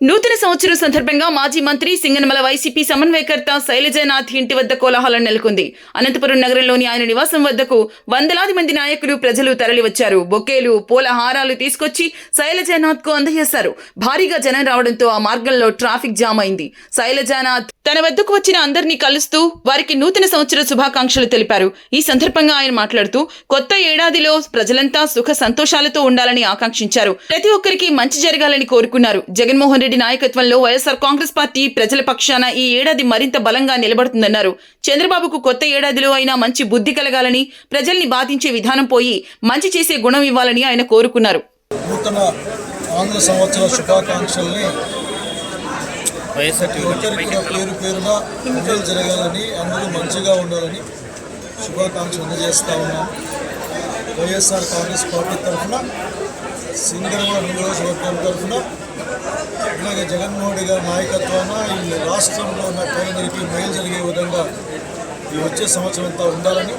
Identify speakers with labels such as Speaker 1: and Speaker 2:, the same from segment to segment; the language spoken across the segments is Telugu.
Speaker 1: నూతన సంవత్సరం సందర్భంగా మాజీ మంత్రి సింగనమల వైసీపీ సమన్వయకర్త శైలజానాథ్ ఇంటి వద్ద కోలాహలం నెలకొంది. అనంతపురం నగరంలోని ఆయన నివాసం వద్దకు వందలాది మంది నాయకులు, ప్రజలు తరలివచ్చారు. బొకేలు, పూల హారాలు తీసుకొచ్చి శైలజానాథ్ కు అందజేశారు. భారీగా జనం రావడంతో ఆ మార్గంలో ట్రాఫిక్ జామ్ అయింది. శైలజానాథ్ తన వద్దకు వచ్చిన అందరినీ కలుస్తూ వారికి నూతన సంవత్సర శుభాకాంక్షలు తెలిపారు. ఈ సందర్భంగా ఆయన మాట్లాడుతూ కొత్త ఏడాదిలో ప్రజలంతా సుఖ సంతోషాలతో ఉండాలని ఆకాంక్షించారు. ప్రతి ఒక్కరికి మంచి జరగాలని కోరుకున్నారు. జగన్మోహన్ రెడ్డి నాయకత్వంలో వైఎస్ఆర్ కాంగ్రెస్ పార్టీ ప్రజల పక్షాన ఈ ఏడాది మరింత బలంగా నిలబడుతుందన్నారు. చంద్రబాబుకు కొత్త ఏడాదిలో అయినా మంచి బుద్ధి కలగాలని, ప్రజల్ని బాధించే విధానం పోయి మంచి చేసే గుణం ఇవ్వాలని ఆయన కోరుకున్నారు.
Speaker 2: నూతన ఆంధ్ర సంవత్సర శుభాకాంక్షల్ని ఒక్కరికి పేరు పేరున ప్రజలు జరగాలని, అందరూ మంచిగా ఉండాలని శుభాకాంక్షలు అందజేస్తూ ఉన్నాను. వైఎస్ఆర్ కాంగ్రెస్ పార్టీ తరఫున, సింగనమల నియోజకవర్గం తరఫున, అలాగే జగన్మోహన్ రెడ్డి గారి నాయకత్వాన ఈ రాష్ట్రంలో ఉన్న పేదరికి మేలు జరిగే విధంగా ఈ వచ్చే సంవత్సరం అంతా ఉండాలని,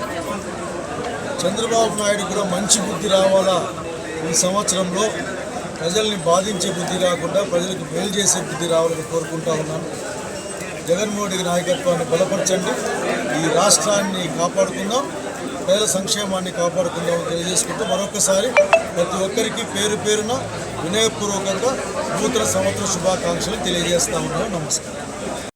Speaker 2: చంద్రబాబు నాయుడు కూడా మంచి బుద్ధి రావాలా, ఈ సంవత్సరంలో ప్రజల్ని బాధించే బుద్ధి కాకుండా ప్రజలకు మేలు చేసే బుద్ధి రావాలని కోరుకుంటా ఉన్నాను. జగన్మోహన్ రెడ్డి నాయకత్వాన్ని బలపరచండి, ఈ రాష్ట్రాన్ని కాపాడుకుందాం, ప్రజల సంక్షేమాన్ని కాపాడుకుందామని తెలియజేసుకుంటూ మరొకసారి ప్రతి ఒక్కరికి పేరు పేరున వినయపూర్వకంగా నూతన సంవత్సర శుభాకాంక్షలు తెలియజేస్తా ఉన్నాను. నమస్కారం.